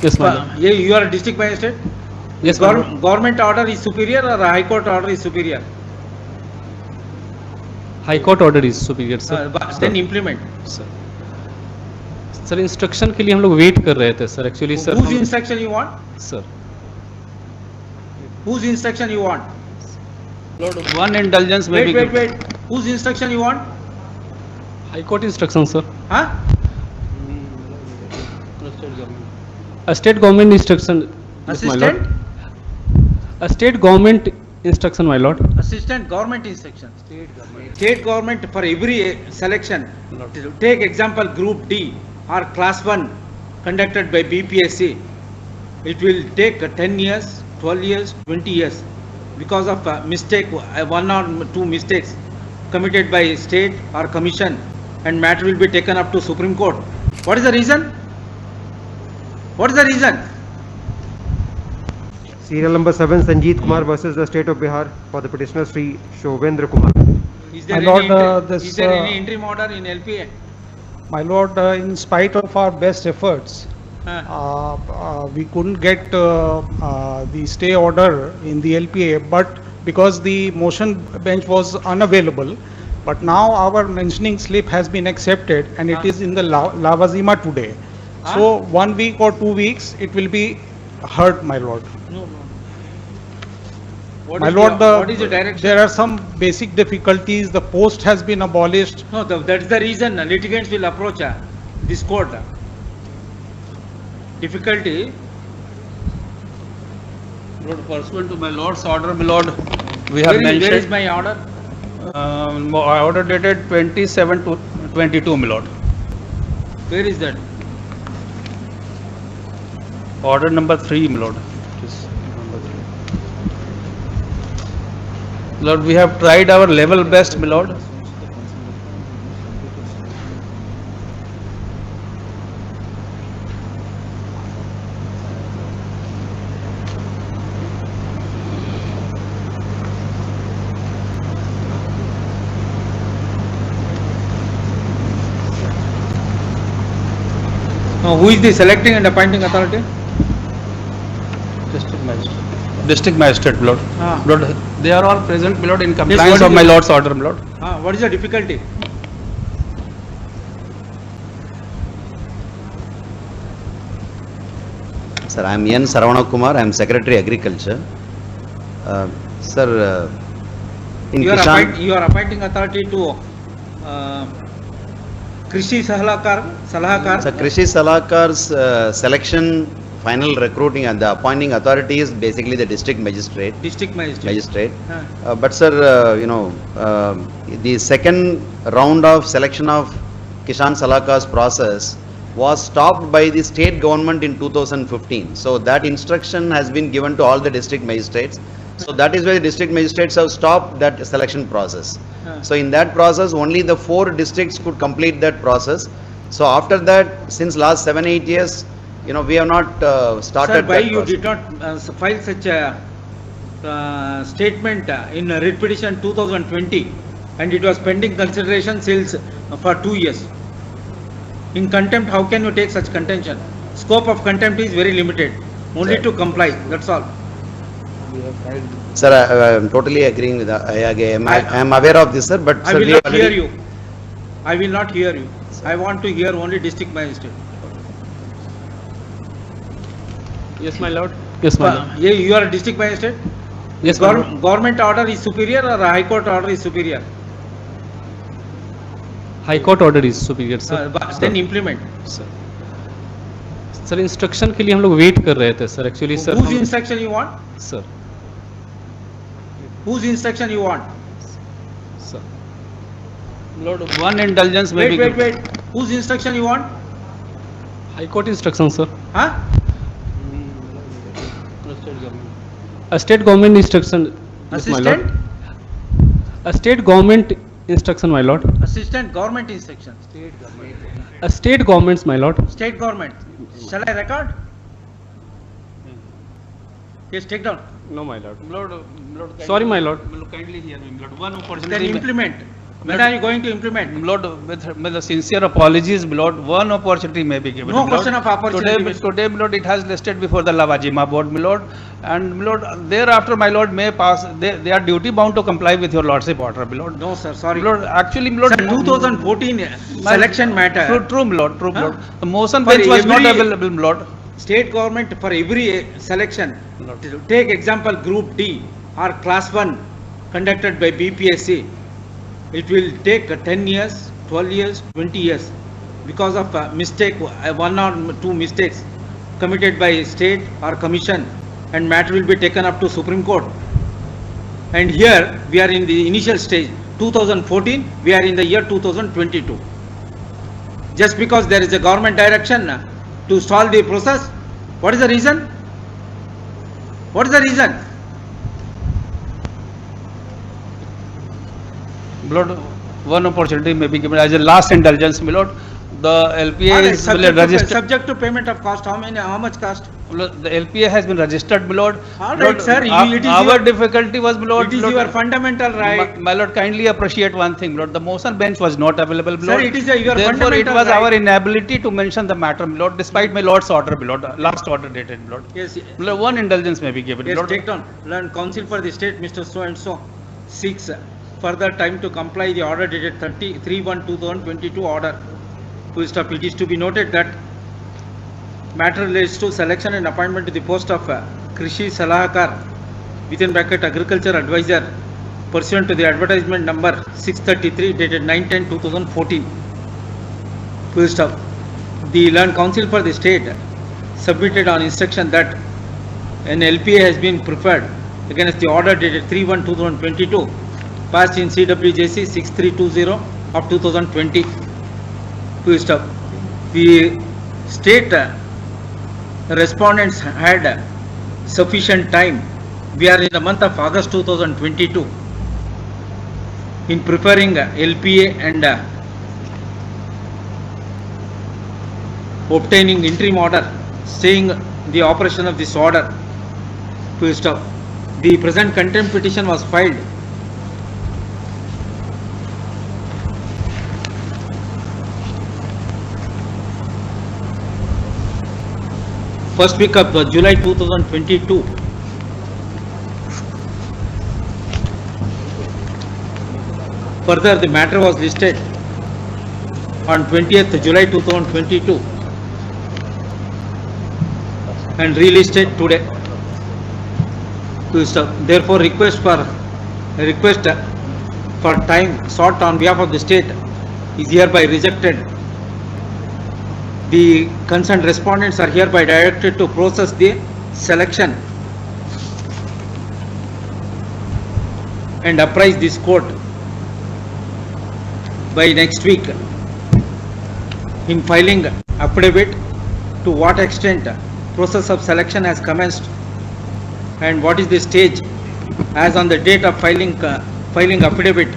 Yes, my lord. You are a district magistrate? Yes, my lord. Government order is superior or a high court order is superior? High court order is superior, sir. Then implement. Sir, sir instruction के लिए हम लोग wait कर रहे थे sir actually sir. Whose instruction you want? Sir. Whose instruction you want? Lord, one indulgence may be. Wait. Whose instruction you want? High court instruction, sir. Huh? A state government instruction. Yes, my lord. Assistant? A state government instruction, my lord. Assistant government instruction. State government for every selection. Take example Group D or Class 1 conducted by BPSC. It will take 10 years, 12 years, 20 years because of mistake, one or two mistakes committed by state or commission, and matter will be taken up to Supreme Court. What is the reason? What is the reason? Serial number 7, Sanjeet Kumar versus the State of Bihar, for the petitioner Sri Shovendra Kumar. Is there, My lord, is there any interim order in LPA? My lord, in spite of our best efforts, we couldn't get the stay order in the LPA, but because the motion bench was unavailable, but now our mentioning slip has been accepted and it is in the Lavazima today. So 1 week or 2 weeks it will be heard, my lord. No. My lord, What is the direction? there are some basic difficulties. The post has been abolished. No, that's the reason litigants will approach this court. Difficulty. Lord, pursuant to my lord's order, my lord, we have Where is mentioned. my order? Order dated 27 to 22, my lord. Where is that? Order number 3, my lord. Lord, we have tried our level best, my lord. Who is the selecting and appointing authority? District magistrate. District magistrate, my lord. Ah. Lord, they are all present, my lord, in what compliance is of my your- lord's order, my lord. What is the difficulty? Sir, I am N. Saravana Kumar. I am Secretary Agriculture. Sir, in You are Kishan, appointing authority to Krishi Salahakar. Sir, Krishi Salakar's selection, final recruiting and the appointing authority is basically the district magistrate. District magistrate. But sir, the second round of selection of Kishan Salakar's process was stopped by the state government in 2015. So that instruction has been given to all the district magistrates. So that is why the district magistrates have stopped that selection process. So in that process, only the 4 districts could complete that process. So after that, since last 7-8 years, we have not started. Sir, why that you process. did not file such a statement in writ petition 2020, and it was pending consideration since for 2 years? In contempt, how can you take such contention? Scope of contempt is very limited, only to comply, that's all. Sir, I am totally agreeing with IAS. I am aware of this, sir, but I sir, will we not already- hear you. I will not hear you. I want to hear only district magistrate. Yes, my lord. Yes, my lord. You are a district magistrate? Yes, my lord. Government order is superior or a high court order is superior? High court order is superior, sir. Then implement. Sir. Sir instruction के लिए हम लोग wait कर रहे थे sir actually sir. Whose instruction you want? Sir. Whose instruction you want? Sir. Lord, one indulgence may be. Wait. Whose instruction you want? High court instruction, sir. A state government instruction. Yes, my lord. Assistant? A state government instruction, my lord. Assistant government instruction. A state government's, my lord. State government. Shall I record? Yes, take down. No, my lord. Sorry, my lord. Kindly hear me, my lord. One Then opportunity. implement. When are you going to implement? My lord, with the sincere apologies, my lord, one opportunity may be given. No my lord. question of opportunity. Today, my lord, it has listed before the Lavajima board, my lord, and my lord, thereafter, my lord, may pass, they are duty bound to comply with your lordship order, my lord. No, sir, sorry. My lord, actually, my lord. Sir, 2014 selection matter. True, my lord, true, my Huh? lord. The motion For bench was not every- available, my lord. State government for every selection, Lord. take example group D or class 1 conducted by BPSC, it will take 10 years, 12 years, 20 years because of mistake, one or two mistakes committed by state or commission, and matter will be taken up to Supreme Court. And here we are in the initial stage, 2014, we are in the year 2022. Just because there is a government direction to stall the process, what is the reason? What is the reason? My lord, one opportunity may be given as a last indulgence, my lord. The LPA Alright, is registered. subject to payment of cost, how much cost? The LPA has been registered, my lord. All My lord, right, sir, it is our your- difficulty was, my lord. It is my lord, your fundamental right. My lord, kindly appreciate one thing, my lord. The motion bench was not available, my Sir, lord. it is your Therefore, it fundamental was right. our inability to mention the matter, my lord, despite my lord's order, my lord, last order dated, my lord. Yes, My lord, one indulgence may be given, my yes, lord. take down. Learn counsel for the state, Mr. So and so, seeks further time to comply the order dated 3/1/2022 order. Full stop. It is to be noted that matter relates to selection and appointment to the post of Krishi Salahakar within bracket agriculture advisor pursuant to the advertisement number 633 dated 9/10/2014. Full stop. The learned counsel for the state submitted on instruction that an LPA has been preferred against the order dated 3/1/2022 passed in CWJC 6320 of 2020. Full stop. The state respondents had sufficient time. We are in the month of August 2022 in preparing LPA and obtaining interim order staying the operation of this order. Full stop. The present contempt petition was filed first week of July 2022. Further, the matter was listed on 20th July 2022 and relisted today. Therefore, request for time sought on behalf of the state is hereby rejected. The concerned respondents are hereby directed to process the selection and apprise this court by next week in filing affidavit to what extent process of selection has commenced and what is the stage as on the date of filing affidavit.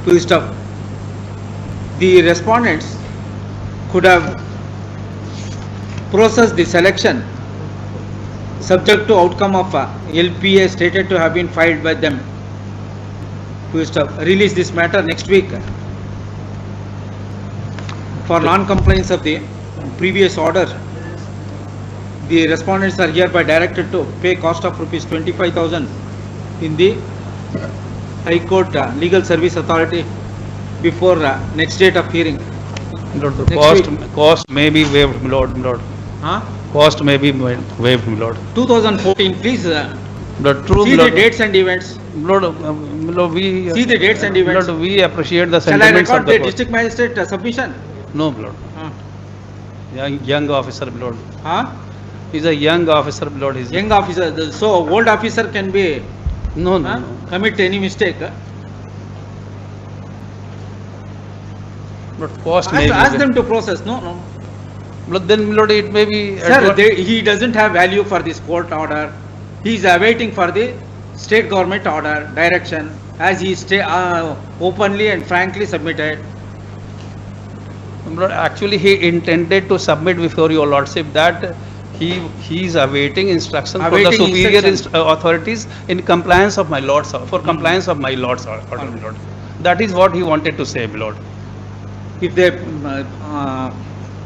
Full stop. The respondents could have processed the selection subject to outcome of LPA stated to have been filed by them. Full stop. Release this matter next week for non-compliance of the previous order. The respondents are hereby directed to pay cost of rupees 25,000 in the High Court Legal Service Authority before next date of hearing. Lord, the Next cost may be waived, my lord, my lord. Huh? Cost may be waived, my lord. 2014, please Lord, true, see my the lord. dates and events. Lord, we See the dates and events. Lord, we appreciate the Shall I sentiments record of the the court. district magistrate submission? No, my lord. Young officer, my lord. Huh? He's a young officer, my lord. He's Young officer, so old officer can be no, no, no. commit any mistake. But cost may Ask be. them to process. No. But then, my lord, it may be. Sir, he doesn't have value for this court order. He is awaiting for the state government order direction as he openly and frankly submitted. My lord, actually, he intended to submit before your lordship that He is awaiting instruction from the Awaiting superior instruction. authorities in compliance of my lord's, for compliance of my lord's order, my lord. That is what he wanted to say, my lord. If the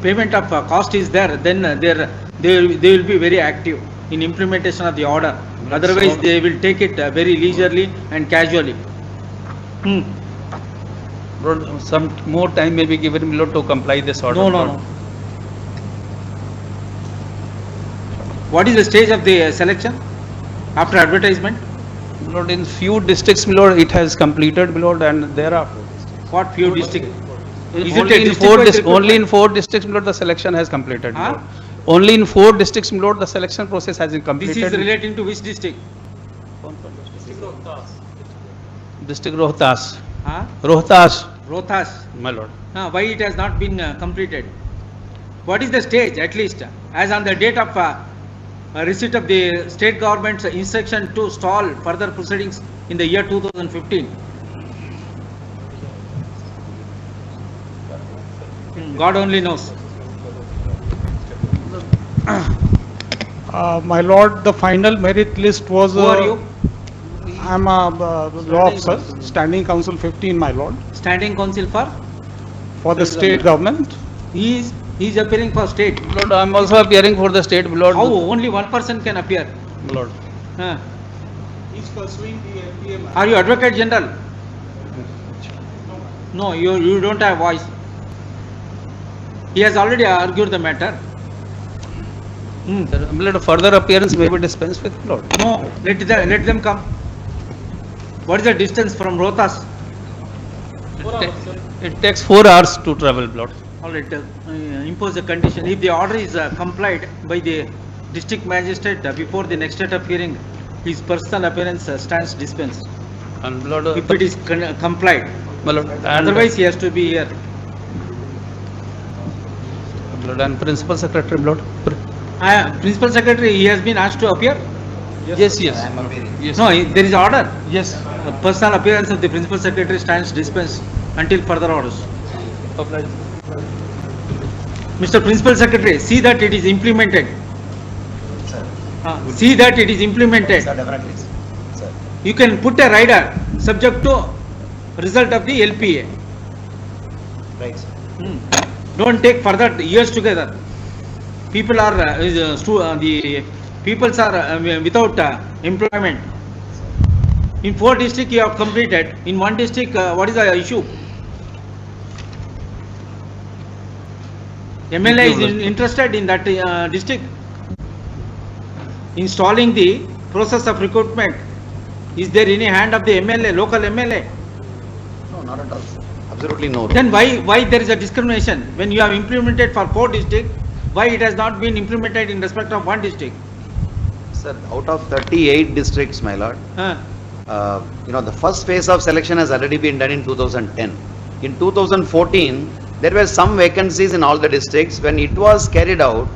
payment of cost is there, then they will be very active in implementation of the order. Otherwise, So- they will take it very leisurely and casually. Lord, some more time may be given, my lord, to comply this order. No, my no, lord. no. What is the stage of the selection after advertisement? My lord, in few districts, my lord, it has completed, my lord, and thereafter. What few districts? Is it Only a in district-wise only in recruitment? 4 districts, my lord, the selection has completed, my Huh? lord. Only in 4 districts, my lord, the selection process has been completed. This is relating to which district? District Rohtas. Huh? Rohtas, Rohtas. my lord. Why it has not been completed? What is the stage at least as on the date of receipt of the state government's instruction to stall further proceedings in the year 2015? God only knows. My lord, the final merit list was. Who are you? I'm a law officer, standing council 15, my lord, Standing counsel for the state government. he is appearing for state. Lord, I am also appearing for the state, my lord. How only one person can appear? My lord. He's pursuing the LPA. Are you advocate general? No, you don't have voice. He has already argued the matter. Sir, my lord, further appearance may be dispensed with, my lord. No, let them come. What is the distance from Rohtas? It takes 4 hours to travel, my lord. All right, impose a condition. If the order is complied by the district magistrate before the next date of hearing, his personal appearance stands dispensed. And my lord, If it is complied, my lord, and, otherwise he has to be here. my lord, and principal secretary, my lord. Principal secretary, he has been asked to appear. Yes, yes. Yes. No, there is order. Yes. The personal appearance of the principal secretary stands dispensed until further orders. Mr. Principal Secretary, see that it is implemented. See that it is implemented. Sir, definitely. Sir. You can put a rider subject to result of the LPA. Right, sir. Don't take further years together. People are the peoples are without employment. In 4 districts you have completed. In 1 district, what is the issue? MLA is interested in that district. Installing the process of recruitment. Is there any hand of the MLA, local MLA? No, not at all, sir. Absolutely no. Then why there is a discrimination? When you have implemented for 4 districts, why it has not been implemented in respect of 1 district? Sir, out of 38 districts, my lord, the first phase of selection has already been done in 2010. In 2014, there were some vacancies in all the districts. When it was carried out,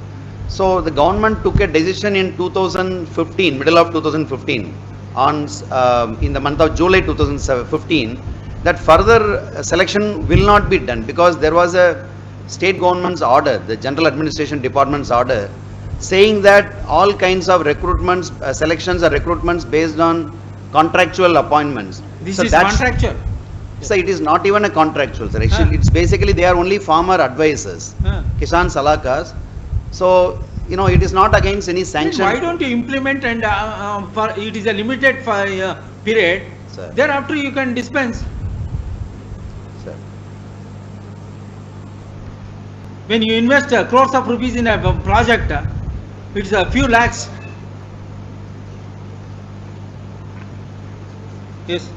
so the government took a decision in 2015, middle of 2015, in the month of July 2015, that further selection will not be done because there was a state government's order, the General Administration Department's order, saying that all kinds of recruitments, selections or recruitments based on contractual appointments. This So is that's- contractual. So it is not even a contractual, sir. Actually, it's basically they are only farmer advisors, Kisan Salakas. So, it is not against any Then sanction. why don't you implement and for it is a limited period, Sir. thereafter you can dispense. Sir. When you invest crores of rupees in a project, it's a few lakhs. Yes.